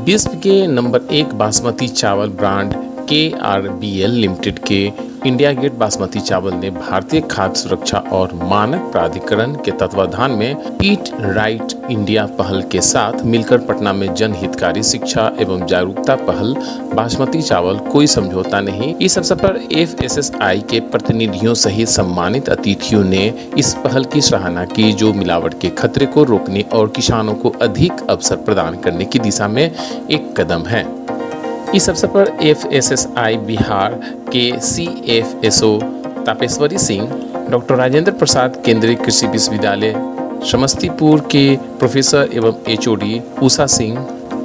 विश्व के नंबर 1 बासमती चावल ब्रांड KRBL लिमिटेड के इंडिया गेट बासमती चावल ने भारतीय खाद्य सुरक्षा और मानक प्राधिकरण के तत्वाधान में ईट राइट इंडिया पहल के साथ मिलकर पटना में जनहितकारी शिक्षा एवं जागरूकता पहल बासमती चावल कोई समझौता नहीं। इस अवसर पर FSSAI के प्रतिनिधियों सहित सम्मानित अतिथियों ने इस पहल की सराहना की, जो मिलावट के खतरे को रोकने और किसानों को अधिक अवसर प्रदान करने की दिशा में एक कदम है। इस अवसर पर FSSAI बिहार के CFSO तापेश्वरी सिंह, डॉक्टर राजेंद्र प्रसाद केंद्रीय कृषि विश्वविद्यालय समस्तीपुर के प्रोफेसर एवं HOD Usha Singh,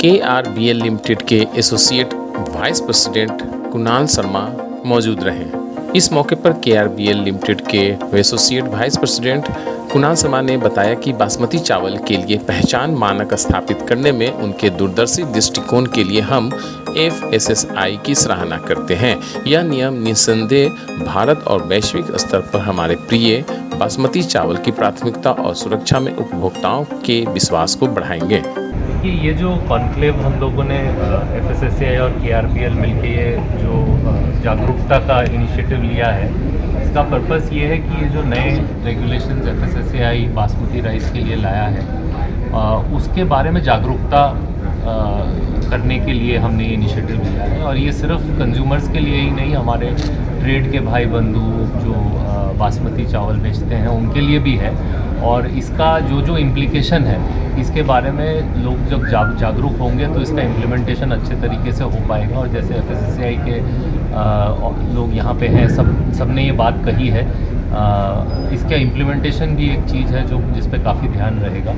KRBL limited के associate vice president Kunal Sharma मौजूद रहे। इस मौके पर KRBL लिमिटेड के associate vice president Kunal Sharma ने बताया कि बासमती चावल के लिए पहचान मानक स्थापित करने में उनके दूरदर्शी दृष्टिकोण के लिए हम FSSAI की सराहना करते हैं। यह नियम निस्संदेह भारत और वैश्विक स्तर पर हमारे प्रिय बासमती चावल की प्राथमिकता और सुरक्षा में उपभोक्ताओं के विश्वास को बढ़ाएंगे। कि ये जो कॉन्क्लेव हम लोगों ने FSSAI और KRBL मिलकर ये जो जागरूकता का इनिशिएटिव लिया है, इसका पर्पस ये है कि ये जो नए रेगुलेशंस FSSAI बासमती राइस के लिए लाया है, उसके बारे में जागरूकता करने के लिए हमने ये इनिशिएटिव लिया है। और ये सिर्फ कंज्यूमर्स के लिए ही नहीं, हमारे ट्रेड के भाई बंधु जो बासमती चावल बेचते हैं उनके लिए भी है। और इसका जो इम्प्लीकेशन है, इसके बारे में लोग जब जागरूक होंगे तो इसका इम्प्लीमेंटेशन अच्छे तरीके से हो पाएगा। और जैसे FSSAI के लोग यहाँ पे हैं, सब ने ये बात कही है, इसका इम्प्लीमेंटेशन भी एक चीज़ है जिस पे काफ़ी ध्यान रहेगा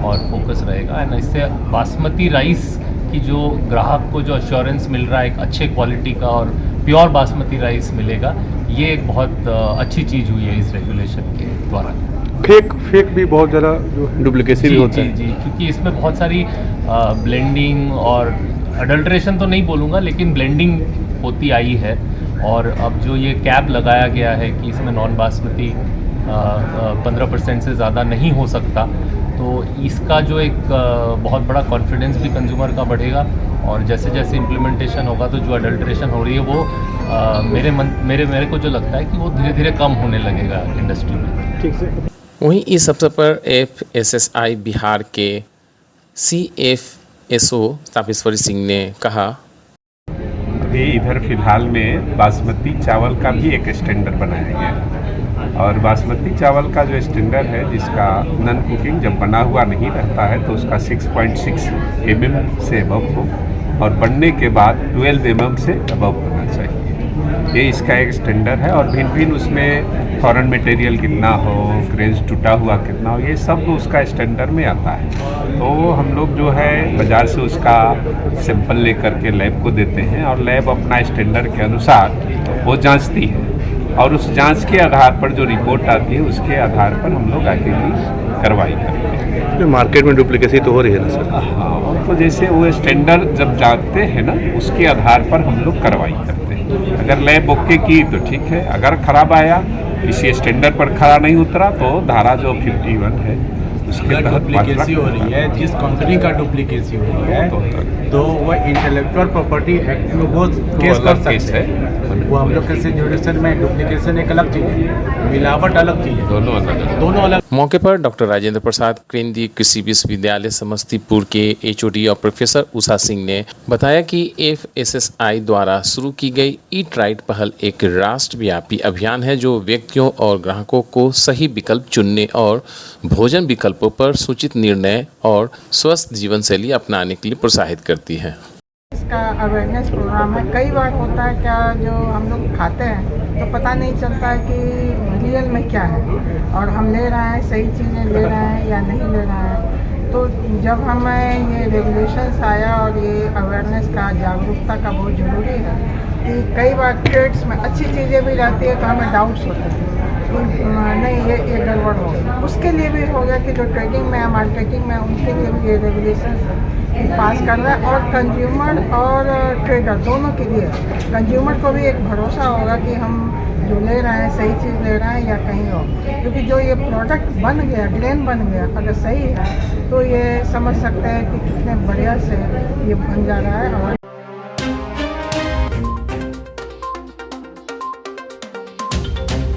और फोकस रहेगा। एंड इससे बासमती राइस की जो ग्राहक को जो अश्योरेंस मिल रहा है एक अच्छे क्वालिटी का और प्योर बासमती राइस मिलेगा, ये एक बहुत अच्छी चीज़ हुई है इस रेगुलेशन के द्वारा। फेक भी बहुत ज़्यादा जो डुप्लीकेसी भी होता है जी, क्योंकि इसमें बहुत सारी ब्लेंडिंग और अडल्ट्रेशन तो नहीं बोलूँगा, लेकिन ब्लेंडिंग होती आई है। और अब जो ये कैप लगाया गया है कि इसमें नॉन बासमती 15% से ज़्यादा नहीं हो सकता, तो इसका जो एक बहुत बड़ा कॉन्फिडेंस भी कंज्यूमर का बढ़ेगा। और जैसे जैसे इम्प्लीमेंटेशन होगा तो जो अडल्ट्रेशन हो रही है वो मेरे को जो लगता है कि वो धीरे धीरे कम होने लगेगा इंडस्ट्री में। ठीक से। वहीं इस अवसर पर FSSAI बिहार के CFSO तापेश्वरी सिंह ने कहा, अभी इधर फिलहाल में बासमती चावल का भी एक स्टैंडर्ड बनाया गया है। और बासमती चावल का जो स्टैंडर्ड है, जिसका नॉन कुकिंग जब बना हुआ नहीं रहता है तो उसका 6.6 mm से अबव हो और बनने के बाद 12 mm से अबव होना चाहिए। ये इसका एक स्टैंडर्ड है। और भिन्न भिन्न उसमें फॉरेन मटेरियल कितना हो, ग्रेन्स टूटा हुआ कितना हो, ये सब उसका स्टैंडर्ड में आता है। तो हम लोग जो है बाज़ार से उसका सैंपल लेकर के लैब को देते हैं और लैब अपना स्टैंडर्ड के अनुसार वो जांचती है। और उस जांच के आधार पर जो रिपोर्ट आती है, उसके आधार पर हम लोग आगे की कार्रवाई करते हैं। मार्केट में डुप्लीकेसी तो हो रही है ना सर? हाँ, तो जैसे वो स्टैंडर्ड जब जाते हैं ना, उसके आधार पर हम लोग कार्रवाई करते हैं। अगर लैब ओके की तो ठीक है, अगर ख़राब आया, किसी स्टैंडर्ड पर खरा नहीं उतरा, तो धारा जो 51 है उसके तहत डुप्लीकेसी हो रही है। जिस कंपनी का डुप्लीकेसी हो रही है तो वह इंटेलेक्चुअल प्रॉपर्टी एक्ट में वो केस कर सकते हैं। वो हम लोग के जुडिशन में डुप्लीकेशन एक अलग चीज़ है, मिलावट अलग चीज़ है, दोनों अलग। मौके पर डॉक्टर राजेंद्र प्रसाद केंद्रीय कृषि विश्वविद्यालय समस्तीपुर के HOD और प्रोफेसर उषा सिंह ने बताया कि FSSAI द्वारा शुरू की गई ईट राइट पहल एक राष्ट्रव्यापी अभियान है, जो व्यक्तियों और ग्राहकों को सही विकल्प चुनने और भोजन विकल्पों पर सूचित निर्णय और स्वस्थ जीवन शैली अपनाने के लिए प्रोत्साहित करती है। इसका अवेयरनेस प्रोग्राम है। कई बार होता है क्या, जो हम लोग खाते हैं तो पता नहीं चलता है कि रियल में क्या है और हम ले रहे हैं, सही चीज़ें ले रहे हैं या नहीं ले रहे हैं। तो जब हमें ये रेगुलेशंस आया और ये अवेयरनेस का, जागरूकता का बहुत ज़रूरी है कि कई बार ट्रेड्स में अच्छी चीज़ें भी रहती है तो हमें डाउट्स होते हैं कि नहीं ये गड़बड़ हो। उसके लिए भी हो गया कि जो ट्रेडिंग में है, मार्केटिंग में, उनके लिए भी ये रेगुलेशंस पास कर रहा है। और कंज्यूमर और ट्रेडर दोनों के लिए, कंज्यूमर को भी एक भरोसा होगा कि हम जो ले रहे हैं सही चीज़ ले रहे हैं या कहीं और, क्योंकि जो ये प्रोडक्ट बन गया, ग्रेन बन गया, अगर सही है तो ये समझ सकते हैं कि कितने बढ़िया से ये बन जा रहा है और